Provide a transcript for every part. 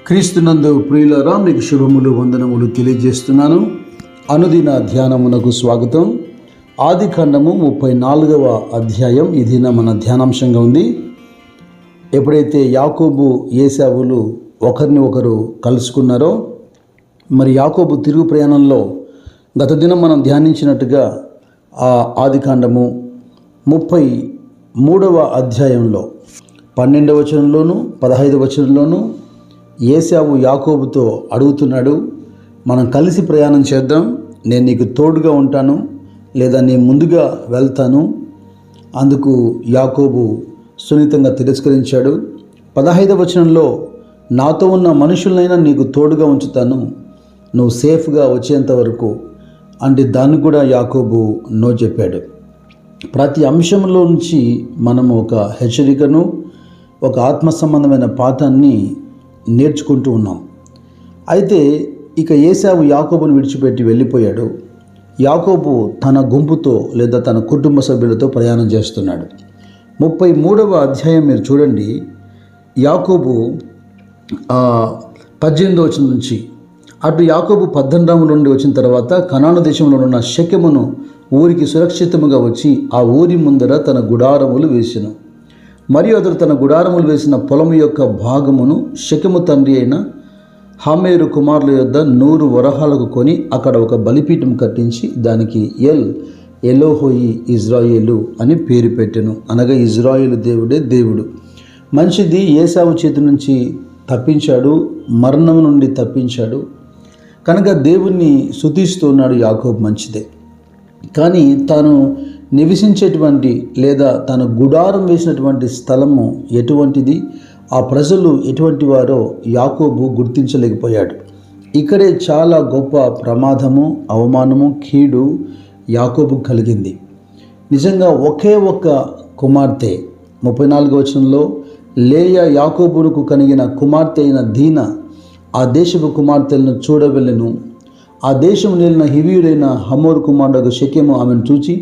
క్రీస్తునందు ప్రియులారా, మీకు శుభములు వందనములు తెలియజేస్తున్నాను. అనుదిన ధ్యానమునకు స్వాగతం. ఆదికాండము 34వ అధ్యాయం ఇది మన ధ్యానాంశంగా ఉంది. ఎప్పుడైతే యాకోబు ఏశావులు ఒకరిని ఒకరు కలుసుకున్నారో, మరి యాకోబు తిరుగు ప్రయాణంలో గత దినం మనం ధ్యానించినట్టుగా ఆ ఆదికాండము 33వ అధ్యాయంలో 12వ వచనంలోను 15వ వచనంలోను ఏశావు యాకోబుతో అడుగుతున్నాడు, మనం కలిసి ప్రయాణం చేద్దాం, నేను నీకు తోడుగా ఉంటాను లేదా నేను ముందుగా వెళ్తాను. అందుకు యాకోబు సున్నితంగా తిరస్కరించాడు. 15వ వచనంలో నాతో ఉన్న మనుషులనైనా నీకు తోడుగా ఉంచుతాను, నువ్వు సేఫ్గా వచ్చేంత వరకు అంటే దాన్ని కూడా యాకోబు నో చెప్పాడు. ప్రతి అంశంలో నుంచి మనము ఒక హెచ్చరికను, ఒక ఆత్మ సంబంధమైన పాఠాన్ని నేర్చుకుంటూ ఉన్నాం. అయితే ఇక ఏశావు యాకోబును విడిచిపెట్టి వెళ్ళిపోయాడు. యాకోబు తన గుంపుతో లేదా తన కుటుంబ సభ్యులతో ప్రయాణం చేస్తున్నాడు. 33వ అధ్యాయం మీరు చూడండి. యాకోబు 18వ వచనం నుంచి అటు యాకోబు 18వ నుండి వచ్చిన తర్వాత కనాను దేశంలో ఉన్న షెకెమును ఊరికి సురక్షితముగా వచ్చి ఆ ఊరి ముందర తన గుడారములు వేసెను. మరియు అతడు తన గుడారములు వేసిన పొలము యొక్క భాగమును షెకెము తండ్రి అయిన హమేరు కుమారుల యొద్ద 100 వరహాలకు కొని అక్కడ ఒక బలిపీఠం కట్టించి దానికి ఎలోహోయి ఇజ్రాయేలు అని పేరు పెట్టెను. అనగా ఇజ్రాయేలు దేవుడే దేవుడు. మంచిది, ఏశావు చేతి నుంచి తప్పించాడు, మరణం నుండి తప్పించాడు కనుక దేవుణ్ణి స్తుతిస్తున్నాడు యాకోబు. మంచిదే, కానీ తాను నివసించేటువంటి లేదా తన గుడారం వేసినటువంటి స్థలము ఎటువంటిది, ఆ ప్రజలు ఎటువంటి వారో యాకోబు గుర్తించలేకపోయాడు. ఇక్కడే చాలా గొప్ప ప్రమాదము, అవమానము, కీడు యాకోబు కలిగింది. నిజంగా ఒకే ఒక్క కుమార్తె 34వ వచనంలో లేయా యాకోబునకు కలిగిన కుమార్తె అయిన దీన ఆ దేశపు కుమార్తెలను చూడవెళ్ళెను. ఆ దేశం నేలిన హివీయుడైన హమోరు కుమారుడు షెకెము ఆమెను చూచి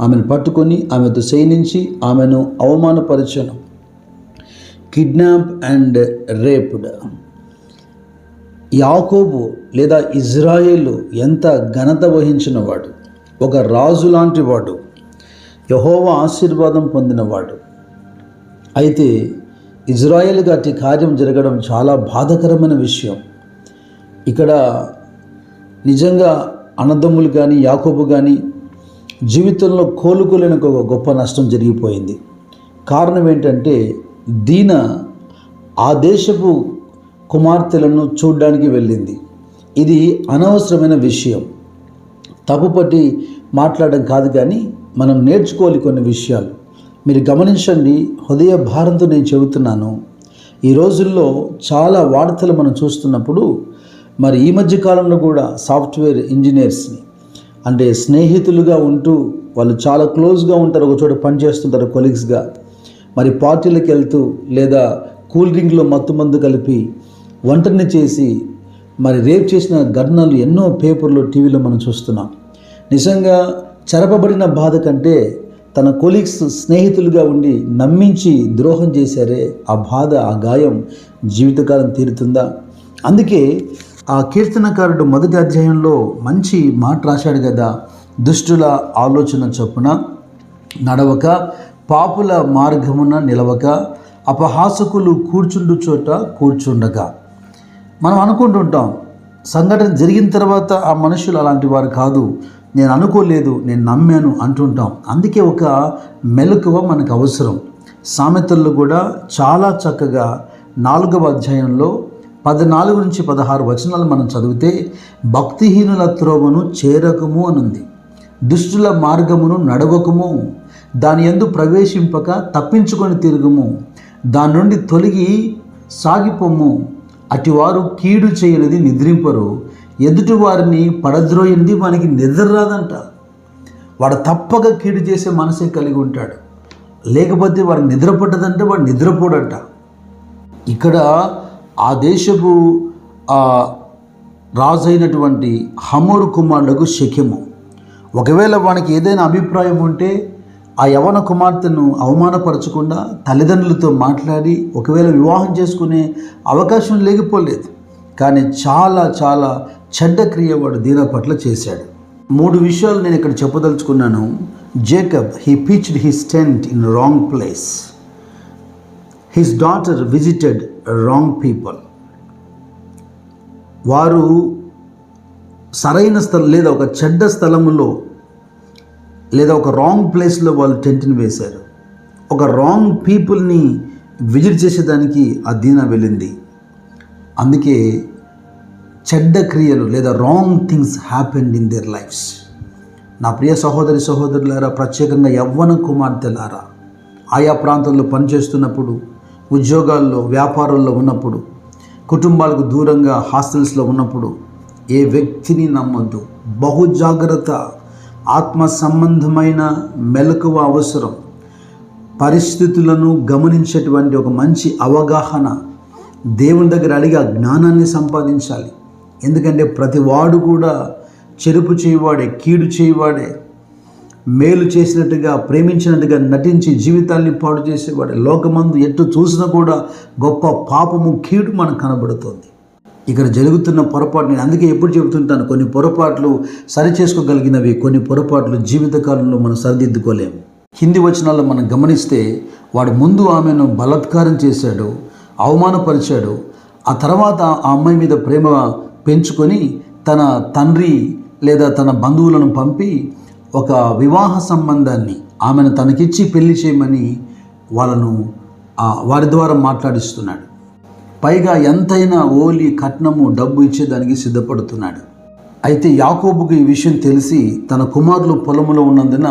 ఆమెను పట్టుకొని ఆమెతో శయనించి ఆమెను అవమానపరచెను. Kidnap and raped. యాకోబు లేదా ఇజ్రాయేలు ఎంత ఘనత వహించిన వాడు, ఒక రాజు లాంటి వాడు, యెహోవా ఆశీర్వాదం పొందినవాడు. అయితే ఇజ్రాయేలు గాటి కార్యం జరగడం చాలా బాధాకరమైన విషయం. ఇక్కడ నిజంగా అన్నదమ్ములు కానీ యాకోబు కానీ జీవితంలో కోలుకోలేని ఒక గొప్ప నష్టం జరిగిపోయింది. కారణం ఏంటంటే దీన ఆ దేశపు కుమార్తెలను చూడడానికి వెళ్ళింది. ఇది అనవసరమైన విషయం. తప్పుపట్టి మాట్లాడడం కాదు, కానీ మనం నేర్చుకోవాలి కొన్ని విషయాలు. మీరు గమనించండి, హృదయ భారంతో నేను చెబుతున్నాను. ఈ రోజుల్లో చాలా వార్తలు మనం చూస్తున్నప్పుడు, మరి ఈ మధ్య కాలంలో కూడా సాఫ్ట్వేర్ ఇంజనీర్స్ని అంటే స్నేహితులుగా ఉంటూ వాళ్ళు చాలా క్లోజ్గా ఉంటారు, ఒక చోట పనిచేస్తుంటారు కొలీగ్స్గా, మరి పార్టీలకు వెళ్తూ లేదా కూల్ డ్రింక్లో మత్తుమందు కలిపి వంటని చేసి మరి రేప్ చేసిన ఘటనలు ఎన్నో పేపర్లో, టీవీలో మనం చూస్తున్నాం. నిజంగా చెరపబడిన బాధ కంటే తన కొలీగ్స్ స్నేహితులుగా ఉండి నమ్మించి ద్రోహం చేశారే, ఆ బాధ, ఆ గాయం జీవితకాలం తీరుతుందా? అందుకే ఆ కీర్తనకారుడు 1వ అధ్యాయంలో మంచి మాట రాశాడు కదా, దుష్టుల ఆలోచన చొప్పున నడవక, పాపుల మార్గమున నిలవక, అపహాసకులు కూర్చుండు చోట కూర్చుండగా. మనం అనుకుంటుంటాం, సంఘటన జరిగిన తర్వాత ఆ మనుషులు అలాంటి వారు కాదు, నేను అనుకోలేదు, నేను నమ్మాను అంటుంటాం. అందుకే ఒక మెలకువ మనకు అవసరం. సామెతల్లో కూడా చాలా చక్కగా 4వ అధ్యాయంలో 14 నుంచి 16 వచనాలు మనం చదివితే, భక్తిహీనుల త్రోవను చేరకము అనుంది, దుష్టుల మార్గమును నడవకము, దాని యందు ప్రవేశింపక తప్పించుకొని తిరుగుము, దాని నుండి తొలగి సాగిపోము. అటివారు కీడు చేయనిది నిద్రింపరు, ఎదుటి వారిని పడద్రోయింది వానికి నిద్ర రాదంట. వాడు తప్పక కీడు చేసే మనసే కలిగి ఉంటాడు, లేకపోతే వాడికి నిద్ర పట్టదంటే వాడు నిద్రపోడంట. ఇక్కడ ఆ దేశపు రాజు అయినటువంటి హమోరు కుమారుడు షెకెము, ఒకవేళ వానికి ఏదైనా అభిప్రాయం ఉంటే ఆ యవన కుమార్తెను అవమానపరచకుండా తల్లిదండ్రులతో మాట్లాడి ఒకవేళ వివాహం చేసుకునే అవకాశం లేకపోలేదు. కానీ చాలా చాలా చెడ్డ క్రియ వాడు దీనా పట్ల చేశాడు. 3 విషయాలు నేను ఇక్కడ చెప్పదలుచుకున్నాను. Jacob, he pitched his tent in wrong place. His daughter visited wrong people. వారు సరైన స్థలం లేదా ఒక చెడ్డ స్థలములో లేదా ఒక రాంగ్ ప్లేస్లో వాళ్ళు టెంట్ని వేశారు. ఒక రాంగ్ పీపుల్ని విజిట్ చేసేదానికి ఆ దీనా వెళ్ళింది. అందుకే చెడ్డ క్రియలు లేదా wrong things happened in there lifes. నా ప్రియ సహోదరి సహోదరులారా, ప్రత్యేకంగా యవ్వన కుమార్తెలారా, ఆయా ప్రాంతాల్లో పనిచేస్తున్నప్పుడు, ఉద్యోగాల్లో వ్యాపారాల్లో ఉన్నప్పుడు, కుటుంబాలకు దూరంగా హాస్టల్స్లో ఉన్నప్పుడు ఏ వ్యక్తిని నమ్మొద్దు. బహు జాగ్రత్త. ఆత్మ సంబంధమైన మెలకువ అవసరం. పరిస్థితులను గమనించేటువంటి ఒక మంచి అవగాహన, దేవుని దగ్గర అడిగి ఆ జ్ఞానాన్ని సంపాదించాలి. ఎందుకంటే ప్రతి వాడు కూడా చెరుపు చేయవాడే, కీడు చేయవాడే, మేలు చేసినట్టుగా ప్రేమించినట్టుగా నటించి జీవితాన్ని పాడు చేసేవాడే. లోకమందు ఎటు చూసినా కూడా గొప్ప పాపము, కీడు మనకు కనబడుతుంది. ఇక్కడ జరుగుతున్న పొరపాటు, నేను అందుకే ఎప్పుడు చెబుతుంటాను, కొన్ని పొరపాట్లు సరి చేసుకోగలిగినవి, కొన్ని పొరపాట్లు జీవితకాలంలో మనం సరిదిద్దుకోలేము. హిందీ వచనాల్లో మనం గమనిస్తే వాడు ముందు ఆమెను బలాత్కారం చేశాడు, అవమానపరిచాడు. ఆ తర్వాత ఆ అమ్మాయి మీద ప్రేమ పెంచుకొని తన తండ్రి లేదా తన బంధువులను పంపి ఒక వివాహ సంబంధాన్ని ఆమెను తనకిచ్చి పెళ్లి చేయమని వారి ద్వారా మాట్లాడిస్తున్నాడు. పైగా ఎంతైనా ఓలి కట్నము డబ్బు ఇచ్చేదానికి సిద్ధపడుతున్నాడు. అయితే యాకోబుకు ఈ విషయం తెలిసి తన కుమారులు పొలములో ఉన్నందున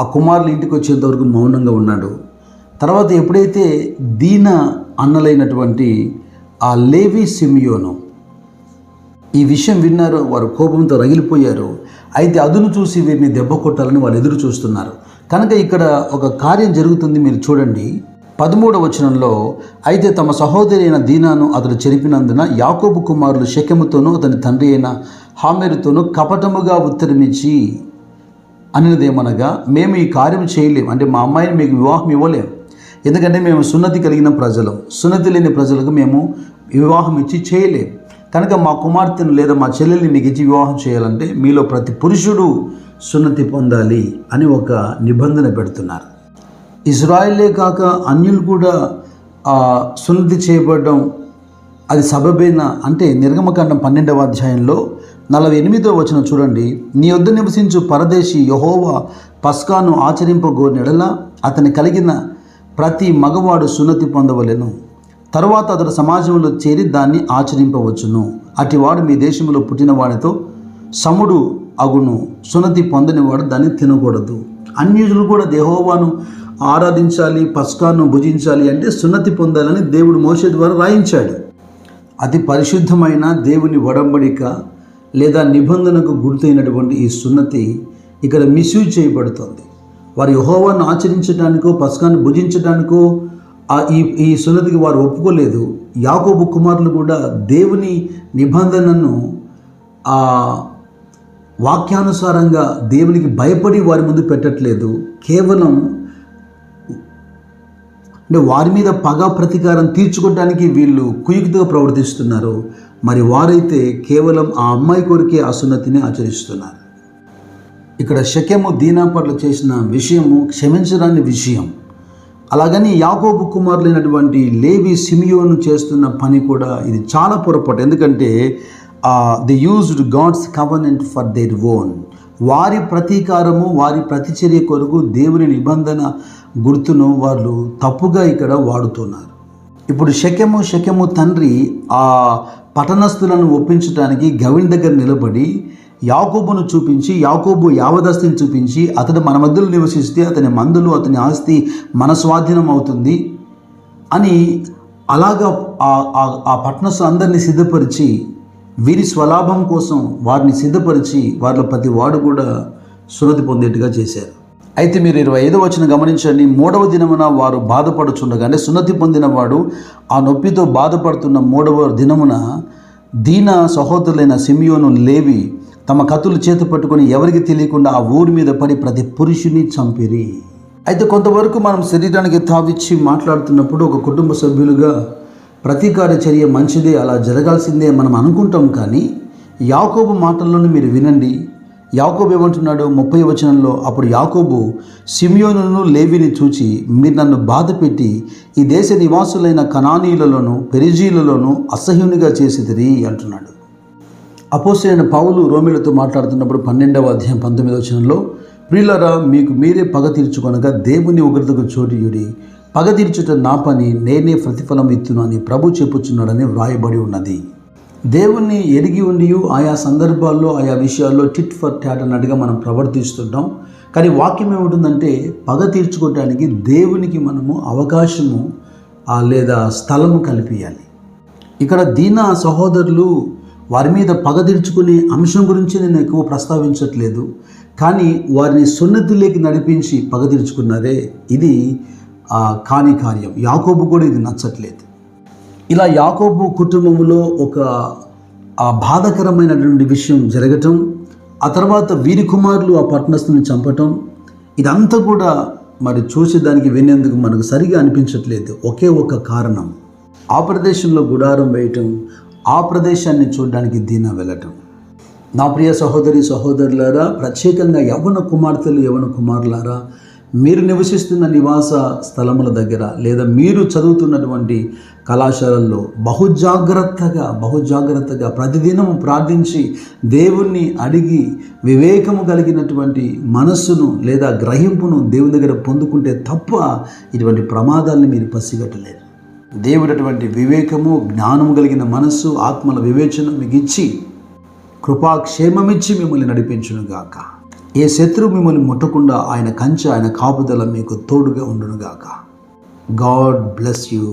ఆ కుమారులు ఇంటికి వచ్చేంతవరకు మౌనంగా ఉన్నాడు. తర్వాత ఎప్పుడైతే దీనా అన్నలైనటువంటి ఆ లేవి, సిమియోను ఈ విషయం విన్నారో వారు కోపంతో రగిలిపోయారు. అయితే అదును చూసి వీరిని దెబ్బ కొట్టాలని వాళ్ళు ఎదురు చూస్తున్నారు. కనుక ఇక్కడ ఒక కార్యం జరుగుతుంది, మీరు చూడండి. 13వ వచనంలో, అయితే తమ సహోదరి అయిన దీనాను అతడు చెరిపినందున యాకోబు కుమారులు షెకెముతోనూ అతని తండ్రి అయిన హామెరుతోనూ కపటముగా ఉత్తరమిచ్చి అనినదేమనగా, మేము ఈ కార్యం చేయలేం, అంటే మా అమ్మాయిని మీకు వివాహం ఇవ్వలేం, ఎందుకంటే మేము సున్నతి కలిగిన ప్రజలం, సున్నతి లేని ప్రజలకు మేము వివాహం ఇచ్చి చేయలేం. కనుక మా కుమార్తెను లేదా మా చెల్లెల్ని మీకు ఇచ్చి వివాహం చేయాలంటే మీలో ప్రతి పురుషుడు సున్నతి పొందాలి అని ఒక నిబంధన పెడుతున్నారు. ఇజ్రాయేలే కాక అన్యులు కూడా సున్నతి చేయబడడం అది సబబేనా అంటే నిర్గమకాండం 12వ అధ్యాయంలో 48వ వచనం చూడండి. నీ వద్ద నివసించు పరదేశి యెహోవా పస్కాను ఆచరింపగోరినెడల అతని కలిగిన ప్రతి మగవాడు సున్నతి పొందవలెను. తరువాత అతడు సమాజంలో చేరి దాన్ని ఆచరింపవచ్చును. అటివాడు మీ దేశంలో పుట్టిన వాడితో సముడు అగును. సున్నతి పొందనివాడు దాన్ని తినకూడదు. అన్యులు కూడా యెహోవాను ఆరాధించాలి, పస్కాను భుజించాలి అంటే సున్నతి పొందాలని దేవుడు మోషే ద్వారా రాయించాడు. అతి పరిశుద్ధమైన దేవుని ఒడంబడిక లేదా నిబంధనకు గుర్తైనటువంటి ఈ సున్నతి ఇక్కడ మిస్యూజ్ చేయబడుతుంది. వారు యెహోవాను ఆచరించడానికో పస్కాను భుజించడానికో ఈ సున్నతికి వారు ఒప్పుకోలేదు. యాకోబు కుమారులు కూడా దేవుని నిబంధనను వాక్యానుసారంగా దేవునికి భయపడి వారి ముందు పెట్టట్లేదు. కేవలం అంటే వారి మీద పగ ప్రతీకారం తీర్చుకోవడానికి వీళ్ళు కుయుక్తిగా ప్రవర్తిస్తున్నారు. మరి వారైతే కేవలం ఆ అమ్మాయి కొరికే ఆ సున్నతిని ఆచరిస్తున్నారు. ఇక్కడ షెకెము దీనా పట్ల చేసిన విషయము క్షమించరాని విషయం. అలాగని యాకోబు కుమారులైనటువంటి లేవి, సిమియోను చేస్తున్న పని కూడా ఇది చాలా పొరపాటు. ఎందుకంటే they used God's covenant for their own. వారి ప్రతీకారము, వారి ప్రతిచర్య కొరకు దేవుని నిబంధన గుర్తును వాళ్ళు తప్పుగా ఇక్కడ వాడుతున్నారు. ఇప్పుడు షెకెము తండ్రి ఆ పట్టణస్థులను ఒప్పించడానికి గవిని దగ్గర నిలబడి యాకోబును చూపించి, యాకోబు యావదస్తిని చూపించి, అతడు మన మధ్యలో నివసిస్తే అతని మందులు, అతని ఆస్తి మన స్వాధీనం అవుతుంది అని అలాగా ఆ పట్టణస్థులు అందరినీ సిద్ధపరిచి వీరి స్వలాభం కోసం వారిని సిద్ధపరిచి వారిలో ప్రతి వాడు కూడా సున్నతి పొందేట్టుగా చేశారు. అయితే మీరు 25వ వచనం గమనించండి. 3వ దినమున వారు బాధపడుచుండగా, అంటే సున్నతి పొందిన వాడు ఆ నొప్పితో బాధపడుతున్న 3వ దినమున దీనా సహోదరులైన సిమియోను, లేవి తమ కత్తులు చేతి పట్టుకొని ఎవరికి తెలియకుండా ఆ ఊరి మీద పడి ప్రతి పురుషుని చంపిరి. అయితే కొంతవరకు మనం శరీరానికి తావిచ్చి మాట్లాడుతున్నప్పుడు ఒక కుటుంబ సభ్యులుగా ప్రతీకార చర్య మంచిదే, అలా జరగాల్సిందే మనం అనుకుంటాం. కానీ యాకోబు మాటల్లోనే మీరు వినండి. యాకోబు ఏమంటున్నాడు 30వ వచనంలో, అప్పుడు యాకోబు సిమియోనును లేవిని చూచి, మీరు నన్ను బాధపెట్టి ఈ దేశ నివాసులైన కనానీయులలోను పెరిజీలలోను అసహ్యునిగా చేసిదిరి అంటున్నాడు. అపోస్తలుడైన పౌలు రోమీయులతో మాట్లాడుతున్నప్పుడు 12వ అధ్యాయం 19వ వచనంలో, ప్రియులారా, మీకు మీరే పగ తీర్చుకొనగా దేవుని ఉగ్రతకు చోటియుడి, పగ తీర్చుట నా పని, నేనే ప్రతిఫలం ఇత్తును అని ప్రభు చెప్పుచున్నాడని వ్రాయబడి ఉన్నది. దేవుణ్ణి ఎరిగి ఉండి ఆయా సందర్భాల్లో ఆయా విషయాల్లో టిట్ ఫర్ టాట్ అన్నట్టుగా మనం ప్రవర్తిస్తుంటాం. కానీ వాక్యం ఏముంటుందంటే, పగ తీర్చుకోవడానికి దేవునికి మనము అవకాశము లేదా స్థలము కల్పించాలి. ఇక్కడ దీనా సహోదరులు వారి మీద పగ తీర్చుకునే అంశం గురించి నేను ఎక్కువ ప్రస్తావించట్లేదు. కానీ వారిని సున్నతిలోకి నడిపించి పగ తీర్చుకున్నారే, ఇది కాని కార్యం. యాకోబు కూడా ఇది నచ్చట్లేదు. ఇలా యాకోబు కుటుంబంలో ఒక బాధాకరమైనటువంటి విషయం జరగటం, ఆ తర్వాత వీరి కుమారులు ఆ పట్టణస్థుని చంపటం, ఇదంతా కూడా మరి చూసేదానికి వినేందుకు మనకు సరిగా అనిపించట్లేదు. ఒకే ఒక కారణం, ఆ ప్రదేశంలో గుడారం వేయటం, ఆ ప్రదేశాన్ని చూడడానికి దీనా వెళ్ళటం. నా ప్రియ సహోదరి సహోదరులారా, ప్రత్యేకంగా యవ్వన కుమార్తెలు యవ్వన కుమారులారా, మీరు నివసిస్తున్న నివాస స్థలముల దగ్గర లేదా మీరు చదువుతున్నటువంటి కళాశాలల్లో బహుజాగ్రత్తగా ప్రతిదినము ప్రార్థించి దేవుణ్ణి అడిగి వివేకము కలిగినటువంటి మనస్సును లేదా గ్రహింపును దేవుని దగ్గర పొందుకుంటే తప్ప ఇటువంటి ప్రమాదాలను మీరు పసిగట్టలేరు. దేవుడు అటువంటి వివేకము, జ్ఞానము కలిగిన మనస్సు, ఆత్మల వివేచన మీకు ఇచ్చి కృపాక్షేమమిచ్చి మిమ్మల్ని నడిపించునుగాక. ఏ శత్రువు మిమ్మల్ని ముట్టకుండా ఆయన కంచె, ఆయన కాపుదల మీకు తోడుగా ఉండునుగాక. God bless you.